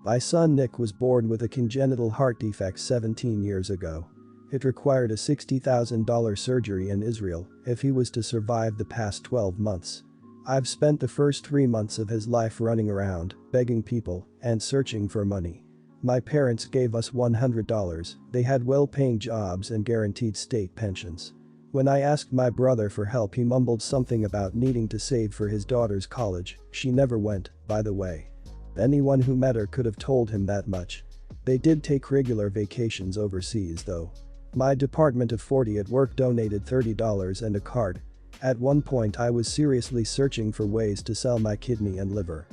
My son Nick was born with a congenital heart defect 17 years ago. It required a $60,000 surgery in Israel if he was to survive the past 12 months. I've spent the first 3 months of his life running around, begging people, and searching for money. My parents gave us $100, they had well-paying jobs and guaranteed state pensions. When I asked my brother for help, he mumbled something about needing to save for his daughter's college. She never went, by the way. Anyone who met her could have told him that much. They did take regular vacations overseas though. My department of 40 at work donated $30 and a card. At one point I was seriously searching for ways to sell my kidney and liver.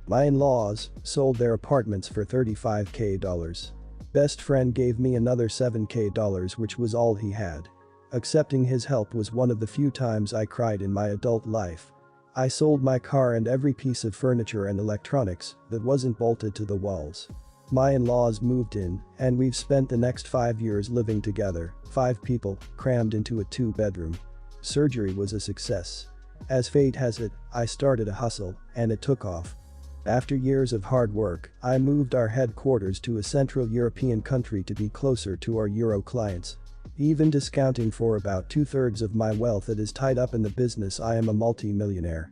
My in-laws sold their apartments for $35K. Best friend gave me another $7K, which was all he had. Accepting his help was one of the few times I cried in my adult life. I sold my car and every piece of furniture and electronics that wasn't bolted to the walls. My in-laws moved in, and we've spent the next 5 years living together, 5 people, crammed into a 2-bedroom. Surgery was a success. As fate has it, I started a hustle, and it took off. After years of hard work, I moved our headquarters to a Central European country to be closer to our Euro clients. Even discounting for about 2/3 of my wealth that is tied up in the business, I am a multi-millionaire.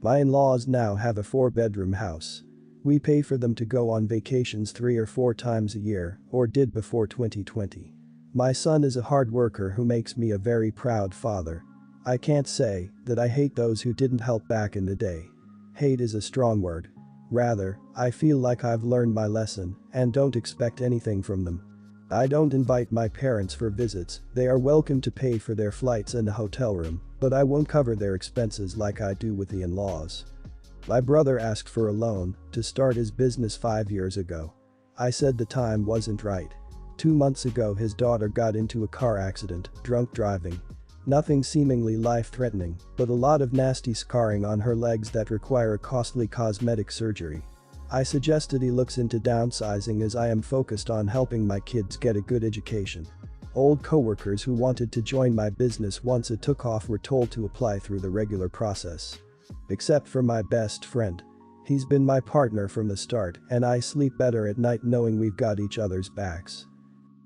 My in-laws now have a 4-bedroom house. We pay for them to go on vacations 3 or 4 times a year, or did before 2020. My son is a hard worker who makes me a very proud father. I can't say that I hate those who didn't help back in the day. Hate is a strong word. Rather, I feel like I've learned my lesson and don't expect anything from them. I don't invite my parents for visits, they are welcome to pay for their flights and a hotel room, but I won't cover their expenses like I do with the in-laws. My brother asked for a loan to start his business 5 years ago. I said the time wasn't right. 2 months ago his daughter got into a car accident, drunk driving. Nothing seemingly life-threatening, but a lot of nasty scarring on her legs that require a costly cosmetic surgery. I suggested he looks into downsizing as I am focused on helping my kids get a good education. Old coworkers who wanted to join my business once it took off were told to apply through the regular process. Except for my best friend. He's been my partner from the start, and I sleep better at night knowing we've got each other's backs.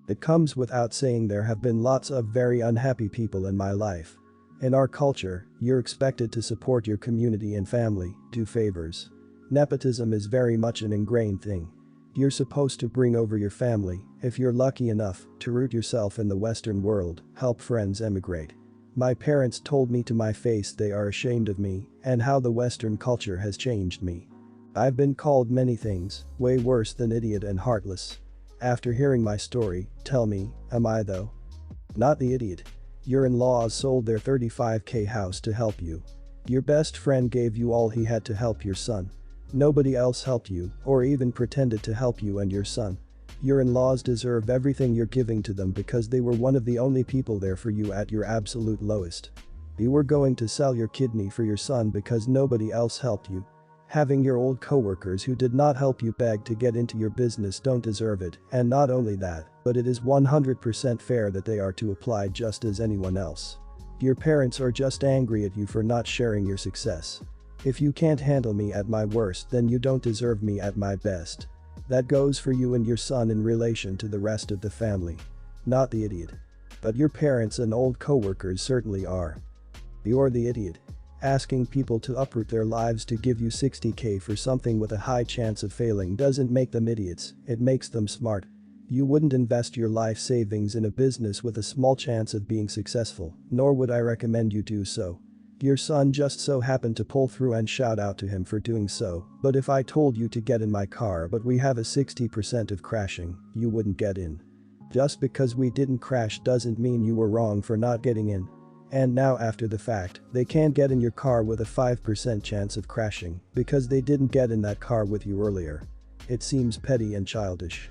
It comes without saying there have been lots of very unhappy people in my life. In our culture, you're expected to support your community and family, do favors. Nepotism is very much an ingrained thing. You're supposed to bring over your family, if you're lucky enough to root yourself in the Western world, help friends emigrate. My parents told me to my face they are ashamed of me and how the Western culture has changed me. I've been called many things, way worse than idiot and heartless. After hearing my story, tell me, am I though? Not the idiot. Your in-laws sold their $35K house to help you. Your best friend gave you all he had to help your son. Nobody else helped you or even pretended to help you and your son. Your in-laws deserve everything you're giving to them because they were one of the only people there for you at your absolute lowest. You were going to sell your kidney for your son because nobody else helped you. Having your old coworkers who did not help you beg to get into your business don't deserve it, and not only that, but it is 100% fair that they are to apply just as anyone else. Your parents are just angry at you for not sharing your success. If you can't handle me at my worst, then you don't deserve me at my best. That goes for you and your son in relation to the rest of the family. Not the idiot. But your parents and old coworkers certainly are. You're the idiot. Asking people to uproot their lives to give you $60K for something with a high chance of failing doesn't make them idiots, it makes them smart. You wouldn't invest your life savings in a business with a small chance of being successful, nor would I recommend you do so. Your son just so happened to pull through, and shout out to him for doing so, but if I told you to get in my car but we have a 60% of crashing, you wouldn't get in. Just because we didn't crash doesn't mean you were wrong for not getting in. And now after the fact, they can't get in your car with a 5% chance of crashing because they didn't get in that car with you earlier. It seems petty and childish.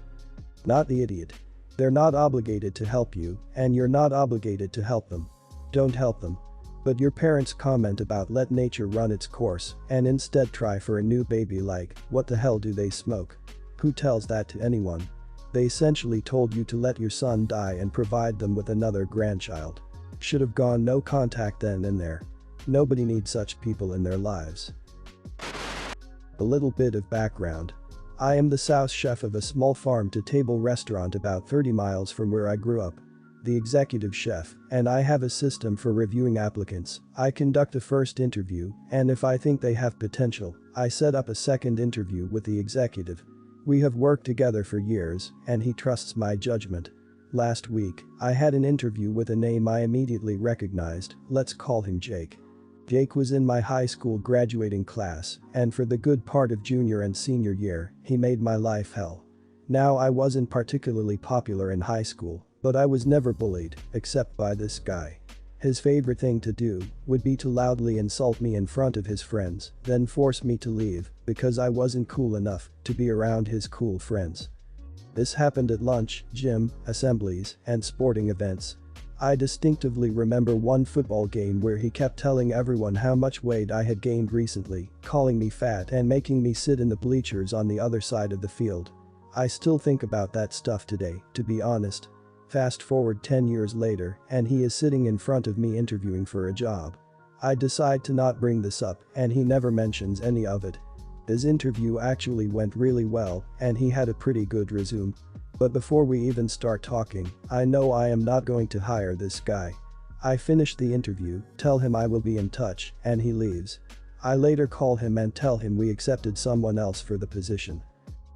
Not the idiot. They're not obligated to help you, and you're not obligated to help them. Don't help them. But your parents' comment about let nature run its course and instead try for a new baby, like, what the hell do they smoke? Who tells that to anyone? They essentially told you to let your son die and provide them with another grandchild. Should have gone no contact then and there. Nobody needs such people in their lives. A little bit of background. I am the sous chef of a small farm-to-table restaurant about 30 miles from where I grew up. The executive chef, and I have a system for reviewing applicants. I conduct a first interview, and if I think they have potential, I set up a second interview with the executive. We have worked together for years, and he trusts my judgment. Last week, I had an interview with a name I immediately recognized. Let's call him Jake. Jake was in my high school graduating class, and for the good part of junior and senior year, he made my life hell. Now, I wasn't particularly popular in high school, but I was never bullied, except by this guy. His favorite thing to do would be to loudly insult me in front of his friends, then force me to leave because I wasn't cool enough to be around his cool friends. This happened at lunch, gym, assemblies, and sporting events. I distinctively remember one football game where he kept telling everyone how much weight I had gained recently, calling me fat and making me sit in the bleachers on the other side of the field. I still think about that stuff today, to be honest. Fast forward 10 years later, and he is sitting in front of me interviewing for a job. I decide to not bring this up, and he never mentions any of it. His interview actually went really well, and he had a pretty good resume. But before we even start talking, I know I am not going to hire this guy. I finish the interview, tell him I will be in touch, and he leaves. I later call him and tell him we accepted someone else for the position.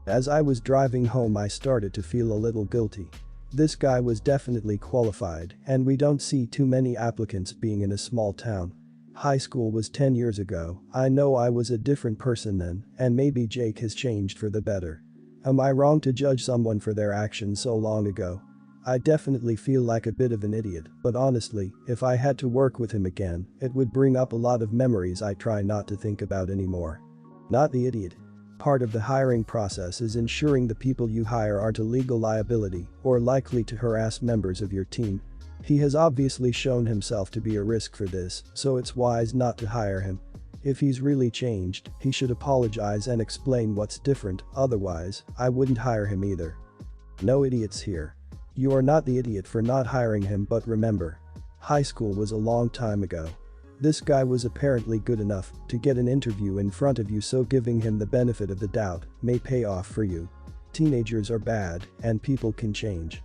As I was driving home, I started to feel a little guilty. This guy was definitely qualified, and we don't see too many applicants being in a small town. High school was 10 years ago. I know I was a different person then, and maybe Jake has changed for the better. Am I wrong to judge someone for their actions so long ago? I definitely feel like a bit of an idiot, but honestly, if I had to work with him again, it would bring up a lot of memories I try not to think about anymore. Not the idiot. Part of the hiring process is ensuring the people you hire aren't a legal liability or likely to harass members of your team. He has obviously shown himself to be a risk for this, so it's wise not to hire him. If he's really changed, he should apologize and explain what's different, otherwise, I wouldn't hire him either. No idiots here. You are not the idiot for not hiring him, but remember, high school was a long time ago. This guy was apparently good enough to get an interview in front of you, so giving him the benefit of the doubt may pay off for you. Teenagers are bad, and people can change.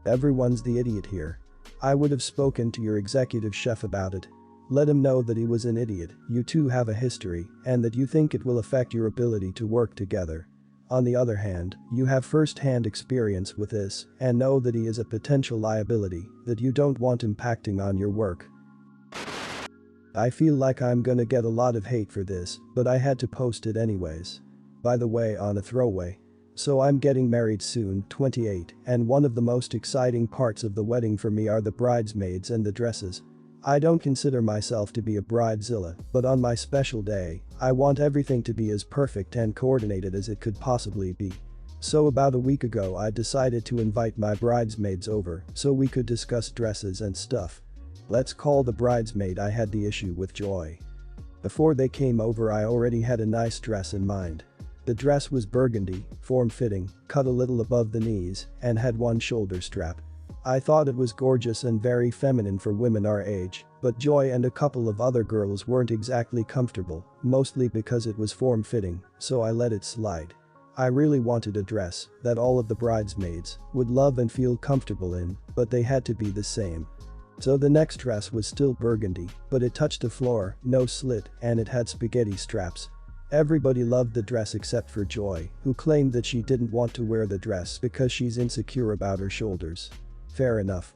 Everyone's the idiot here. I would have spoken to your executive chef about it. Let him know that he was an idiot, you two have a history, and that you think it will affect your ability to work together. On the other hand, you have first-hand experience with this and know that he is a potential liability that you don't want impacting on your work. I feel like I'm gonna get a lot of hate for this, but I had to post it anyways. By the way, on a throwaway. So I'm getting married soon, 28, and one of the most exciting parts of the wedding for me are the bridesmaids and the dresses. I don't consider myself to be a bridezilla, but on my special day, I want everything to be as perfect and coordinated as it could possibly be. So about a week ago I decided to invite my bridesmaids over so we could discuss dresses and stuff. Let's call the bridesmaid I had the issue with Joy. Before they came over, I already had a nice dress in mind. The dress was burgundy, form-fitting, cut a little above the knees, and had one shoulder strap. I thought it was gorgeous and very feminine for women our age, but Joy and a couple of other girls weren't exactly comfortable, mostly because it was form-fitting, so I let it slide. I really wanted a dress that all of the bridesmaids would love and feel comfortable in, but they had to be the same. So the next dress was still burgundy, but it touched the floor, no slit, and it had spaghetti straps. Everybody loved the dress except for Joy, who claimed that she didn't want to wear the dress because she's insecure about her shoulders. Fair enough.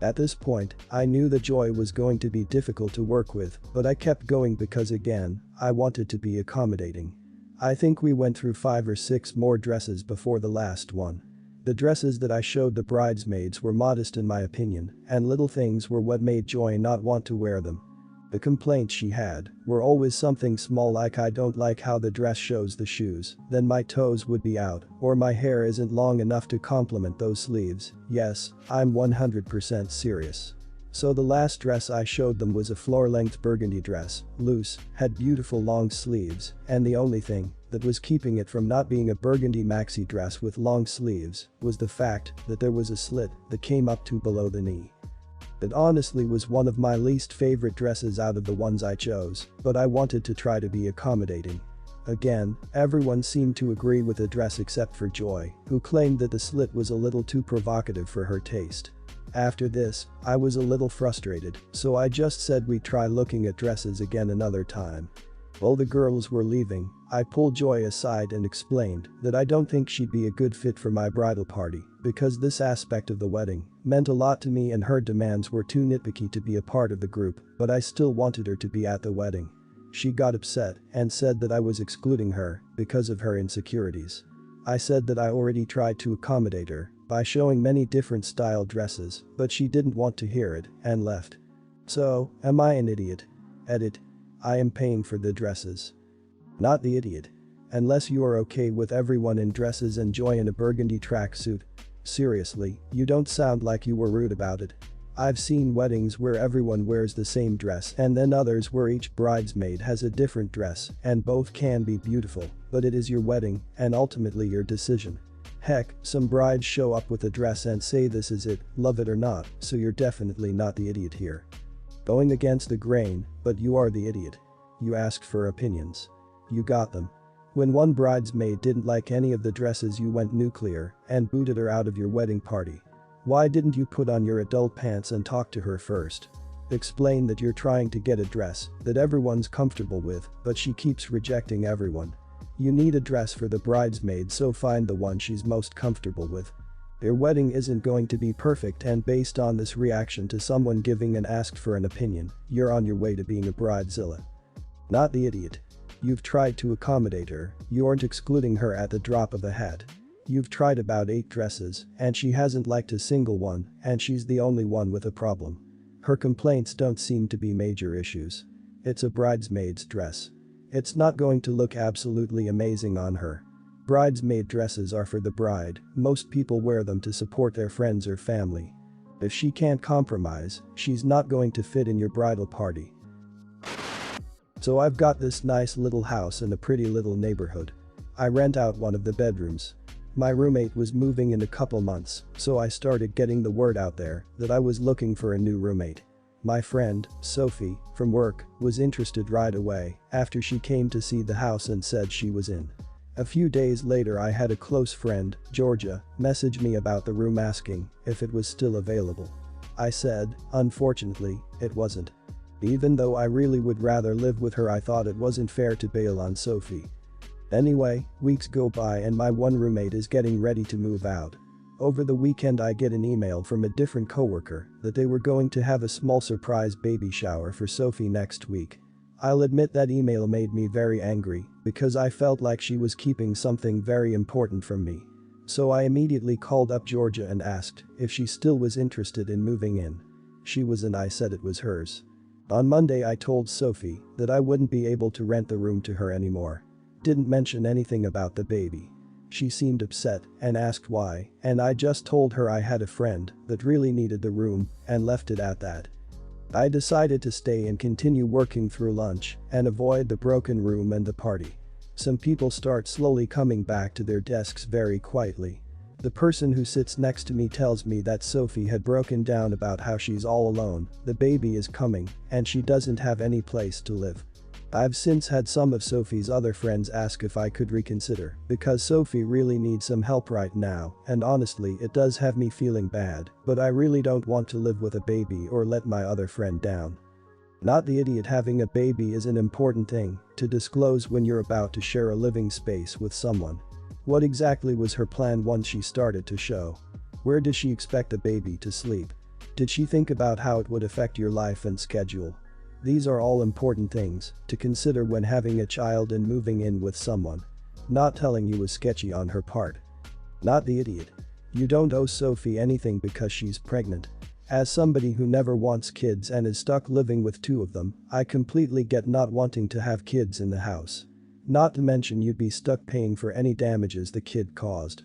At this point, I knew that Joy was going to be difficult to work with, but I kept going because again, I wanted to be accommodating. I think we went through 5 or 6 more dresses before the last one. The dresses that I showed the bridesmaids were modest in my opinion, and little things were what made Joy not want to wear them. The complaints she had were always something small, like I don't like how the dress shows the shoes, then my toes would be out, or my hair isn't long enough to complement those sleeves. Yes, I'm 100% serious. So the last dress I showed them was a floor-length burgundy dress, loose, had beautiful long sleeves, and the only thing that was keeping it from not being a burgundy maxi dress with long sleeves was the fact that there was a slit that came up to below the knee. It honestly was one of my least favorite dresses out of the ones I chose, but I wanted to try to be accommodating. Again, everyone seemed to agree with the dress except for Joy, who claimed that the slit was a little too provocative for her taste. After this, I was a little frustrated, so I just said we'd try looking at dresses again another time. While the girls were leaving, I pulled Joy aside and explained that I don't think she'd be a good fit for my bridal party because this aspect of the wedding meant a lot to me and her demands were too nitpicky to be a part of the group, but I still wanted her to be at the wedding. She got upset and said that I was excluding her because of her insecurities. I said that I already tried to accommodate her by showing many different style dresses, but she didn't want to hear it and left. So, am I an idiot? Edit. I am paying for the dresses. Not the idiot. Unless you are okay with everyone in dresses and Joy in a burgundy tracksuit. Seriously, you don't sound like you were rude about it. I've seen weddings where everyone wears the same dress and then others where each bridesmaid has a different dress and both can be beautiful, but it is your wedding and ultimately your decision. Heck, some brides show up with a dress and say this is it, love it or not, so you're definitely not the idiot here. Going against the grain, but you are the idiot. You asked for opinions. You got them. When one bridesmaid didn't like any of the dresses you went nuclear and booted her out of your wedding party. Why didn't you put on your adult pants and talk to her first? Explain that you're trying to get a dress that everyone's comfortable with, but she keeps rejecting everyone. You need a dress for the bridesmaid, so find the one she's most comfortable with. Their wedding isn't going to be perfect, and based on this reaction to someone giving and asked for an opinion, you're on your way to being a bridezilla. Not the idiot. You've tried to accommodate her, you aren't excluding her at the drop of a hat. You've tried about 8 dresses, and she hasn't liked a single one, and she's the only one with a problem. Her complaints don't seem to be major issues. It's a bridesmaid's dress. It's not going to look absolutely amazing on her. Bridesmaid dresses are for the bride, most people wear them to support their friends or family. If she can't compromise, she's not going to fit in your bridal party. So I've got this nice little house in a pretty little neighborhood. I rent out one of the bedrooms. My roommate was moving in a couple months, so I started getting the word out there that I was looking for a new roommate. My friend, Sophie, from work, was interested right away after she came to see the house and said she was in. A few days later I had a close friend, Georgia, message me about the room asking if it was still available. I said, unfortunately, it wasn't. Even though I really would rather live with her, I thought it wasn't fair to bail on Sophie. Anyway, weeks go by and my one roommate is getting ready to move out. Over the weekend I get an email from a different coworker that they were going to have a small surprise baby shower for Sophie next week. I'll admit that email made me very angry because I felt like she was keeping something very important from me. So I immediately called up Georgia and asked if she still was interested in moving in. She was, and I said it was hers. On Monday I told Sophie that I wouldn't be able to rent the room to her anymore. Didn't mention anything about the baby. She seemed upset and asked why, and I just told her I had a friend that really needed the room and left it at that. I decided to stay and continue working through lunch and avoid the broken room and the party. Some people start slowly coming back to their desks very quietly. The person who sits next to me tells me that Sophie had broken down about how she's all alone, the baby is coming, and she doesn't have any place to live. I've since had some of Sophie's other friends ask if I could reconsider because Sophie really needs some help right now, and honestly it does have me feeling bad, but I really don't want to live with a baby or let my other friend down. Not the idiot. Having a baby is an important thing to disclose when you're about to share a living space with someone. What exactly was her plan once she started to show? Where does she expect the baby to sleep? Did she think about how it would affect your life and schedule? These are all important things to consider when having a child and moving in with someone. Not telling you was sketchy on her part. Not the idiot. You don't owe Sophie anything because she's pregnant. As somebody who never wants kids and is stuck living with 2 of them, I completely get not wanting to have kids in the house. Not to mention you'd be stuck paying for any damages the kid caused.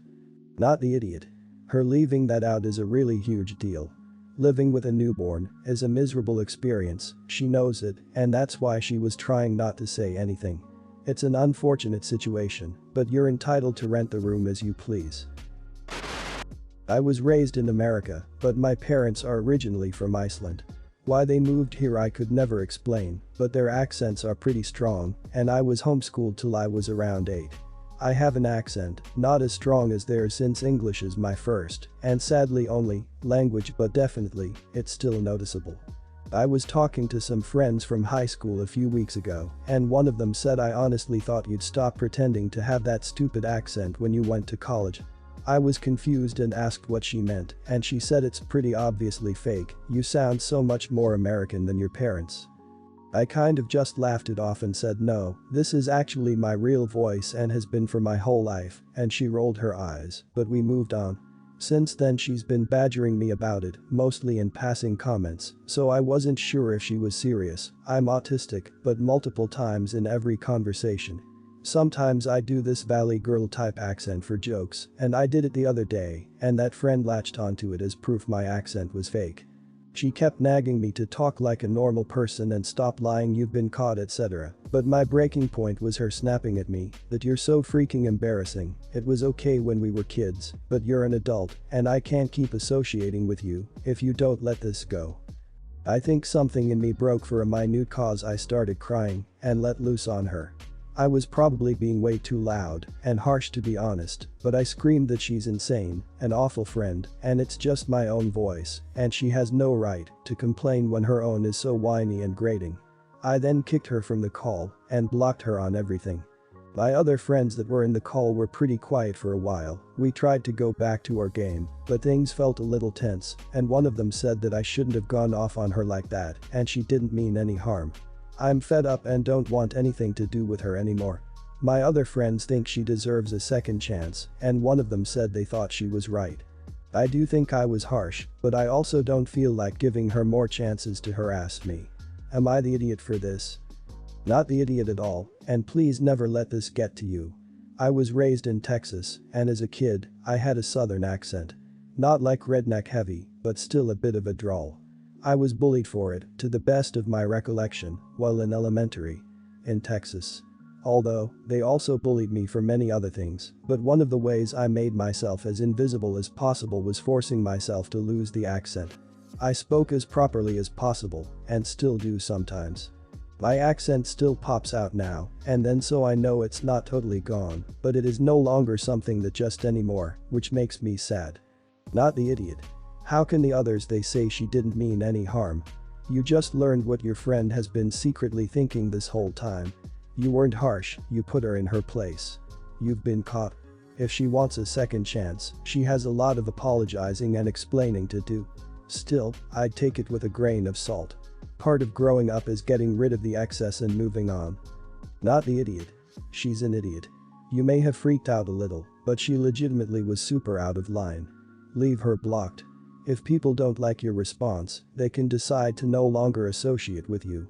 Not the idiot. Her leaving that out is a really huge deal. Living with a newborn is a miserable experience, she knows it, and that's why she was trying not to say anything. It's an unfortunate situation, but you're entitled to rent the room as you please. I was raised in America, but my parents are originally from Iceland. Why they moved here I could never explain, but their accents are pretty strong, and I was homeschooled till I was around 8. I have an accent, not as strong as theirs since English is my first, and sadly only, language, but definitely, it's still noticeable. I was talking to some friends from high school a few weeks ago, and one of them said, I honestly thought you'd stop pretending to have that stupid accent when you went to college. I was confused and asked what she meant, and she said, it's pretty obviously fake, you sound so much more American than your parents. I kind of just laughed it off and said, no, this is actually my real voice and has been for my whole life, and she rolled her eyes, but we moved on. Since then she's been badgering me about it, mostly in passing comments, so I wasn't sure if she was serious. I'm autistic, but multiple times in every conversation. Sometimes I do this valley girl type accent for jokes, and I did it the other day, and that friend latched onto it as proof my accent was fake. She kept nagging me to talk like a normal person and stop lying, you've been caught, etc. But my breaking point was her snapping at me that you're so freaking embarrassing, it was okay when we were kids, but you're an adult, and I can't keep associating with you if you don't let this go. I think something in me broke for a minute cause. I started crying and let loose on her. I was probably being way too loud and harsh to be honest, but I screamed that she's insane, an awful friend, and it's just my own voice, and she has no right to complain when her own is so whiny and grating. I then kicked her from the call and blocked her on everything. My other friends that were in the call were pretty quiet for a while. We tried to go back to our game, but things felt a little tense, and one of them said that I shouldn't have gone off on her like that, and she didn't mean any harm. I'm fed up and don't want anything to do with her anymore. My other friends think she deserves a second chance, and one of them said they thought she was right. I do think I was harsh, but I also don't feel like giving her more chances to harass me. Am I the idiot for this? Not the idiot at all, and please never let this get to you. I was raised in Texas, and as a kid, I had a southern accent. Not like redneck heavy, but still a bit of a drawl. I was bullied for it, to the best of my recollection, while in elementary. In Texas. Although, they also bullied me for many other things, but one of the ways I made myself as invisible as possible was forcing myself to lose the accent. I spoke as properly as possible, and still do sometimes. My accent still pops out now and then, so I know it's not totally gone, but it is no longer something that just anymore, which makes me sad. Not the idiot. How can the others, they say she didn't mean any harm. You just learned what your friend has been secretly thinking this whole time. You weren't harsh, you put her in her place. You've been caught. If she wants a second chance, she has a lot of apologizing and explaining to do. Still, I'd take it with a grain of salt. Part of growing up is getting rid of the excess and moving on. Not the idiot. She's an idiot. You may have freaked out a little, but she legitimately was super out of line. Leave her blocked. If people don't like your response, they can decide to no longer associate with you.